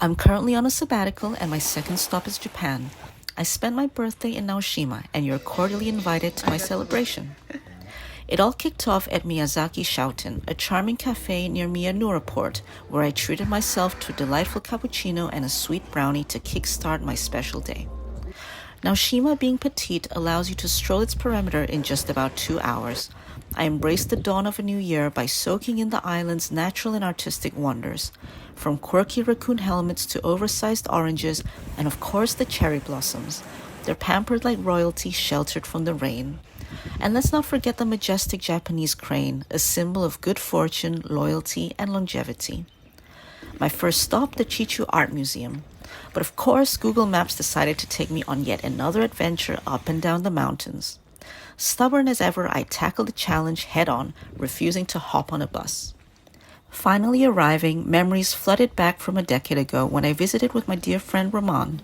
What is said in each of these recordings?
I'm currently on a sabbatical and my second stop is Japan. I spent my birthday in Naoshima and you're cordially invited to my celebration. It all kicked off at Miyazaki Shouten, a charming cafe near Miyanoura Port, where I treated myself to a delightful cappuccino and a sweet brownie to kickstart my special day. Naoshima, being petite, allows you to stroll its perimeter in just about 2 hours. I embraced the dawn of a new year by soaking in the island's natural and artistic wonders, from quirky raccoon helmets to oversized oranges, and of course the cherry blossoms. They're pampered like royalty, sheltered from the rain. And let's not forget the majestic Japanese crane, a symbol of good fortune, loyalty, and longevity. My first stop, the Chichu Art Museum. But of course, Google Maps decided to take me on yet another adventure up and down the mountains. Stubborn as ever, I tackled the challenge head-on, refusing to hop on a bus. Finally arriving, memories flooded back from a decade ago when I visited with my dear friend Raman.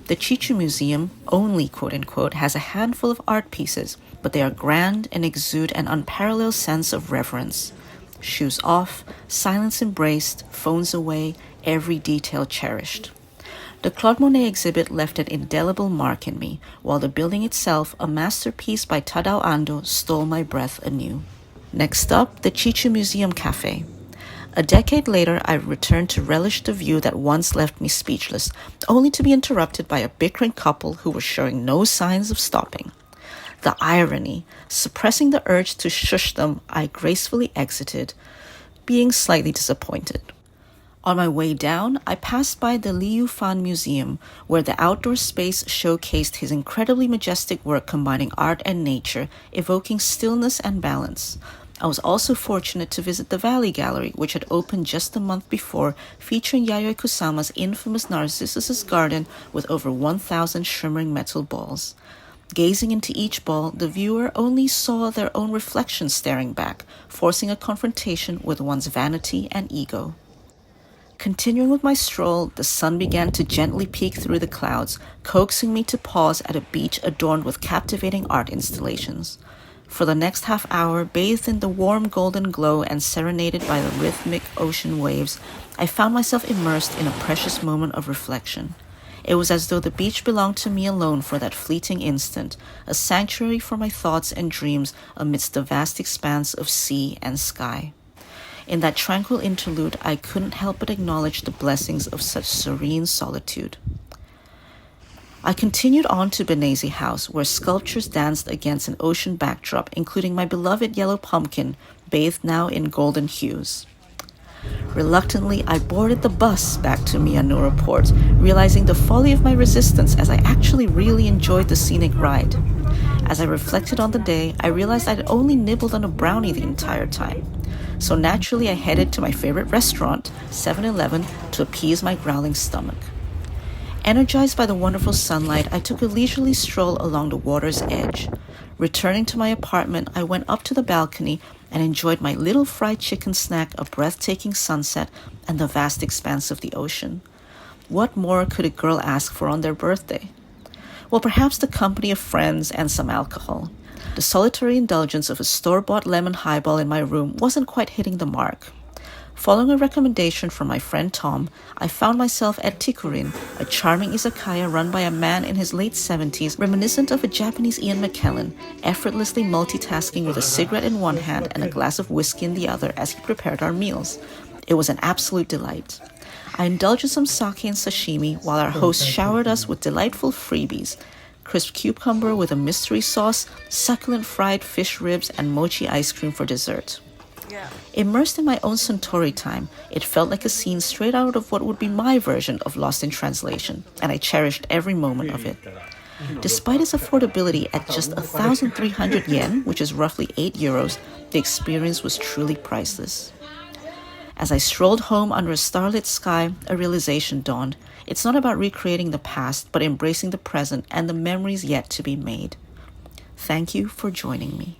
The Chichu Museum, only quote-unquote, has a handful of art pieces, but they are grand and exude an unparalleled sense of reverence. Shoes off, silence embraced, phones away, every detail cherished. The Claude Monet exhibit left an indelible mark in me, while the building itself, a masterpiece by Tadao Ando, stole my breath anew. Next up, the Chichu Museum Cafe. A decade later, I returned to relish the view that once left me speechless, only to be interrupted by a bickering couple who were showing no signs of stopping. The irony, suppressing the urge to shush them, I gracefully exited, being slightly disappointed. On my way down, I passed by the Lee Ufan Museum, where the outdoor space showcased his incredibly majestic work combining art and nature, evoking stillness and balance. I was also fortunate to visit the Valley Gallery, which had opened just a month before, featuring Yayoi Kusama's infamous Narcissus Garden with over 1,000 shimmering metal balls. Gazing into each ball, the viewer only saw their own reflection staring back, forcing a confrontation with one's vanity and ego. Continuing with my stroll, the sun began to gently peek through the clouds, coaxing me to pause at a beach adorned with captivating art installations. For the next half hour, bathed in the warm golden glow and serenaded by the rhythmic ocean waves, I found myself immersed in a precious moment of reflection. It was as though the beach belonged to me alone for that fleeting instant, a sanctuary for my thoughts and dreams amidst the vast expanse of sea and sky. In that tranquil interlude, I couldn't help but acknowledge the blessings of such serene solitude. I continued on to Benesse House, where sculptures danced against an ocean backdrop, including my beloved yellow pumpkin, bathed now in golden hues. Reluctantly, I boarded the bus back to Miyanoura Port, realizing the folly of my resistance as I actually really enjoyed the scenic ride. As I reflected on the day, I realized I'd only nibbled on a brownie the entire time. So naturally, I headed to my favorite restaurant, 7-Eleven, to appease my growling stomach. Energized by the wonderful sunlight, I took a leisurely stroll along the water's edge. Returning to my apartment, I went up to the balcony and enjoyed my little fried chicken snack, a breathtaking sunset, and the vast expanse of the ocean. What more could a girl ask for on their birthday? Well, perhaps the company of friends and some alcohol. The solitary indulgence of a store-bought lemon highball in my room wasn't quite hitting the mark. Following a recommendation from my friend Tom, I found myself at Tikurin, a charming izakaya run by a man in his late 70s, reminiscent of a Japanese Ian McKellen, effortlessly multitasking with a cigarette in one hand and a glass of whiskey in the other as he prepared our meals. It was an absolute delight. I indulged in some sake and sashimi while our host showered us with delightful freebies: crisp cucumber with a mystery sauce, succulent fried fish ribs, and mochi ice cream for dessert. Immersed in my own Suntory time, it felt like a scene straight out of what would be my version of Lost in Translation, and I cherished every moment of it. Despite its affordability at just 1,300 yen, which is roughly 8 euros, the experience was truly priceless. As I strolled home under a starlit sky, a realization dawned. It's not about recreating the past, but embracing the present and the memories yet to be made. Thank you for joining me.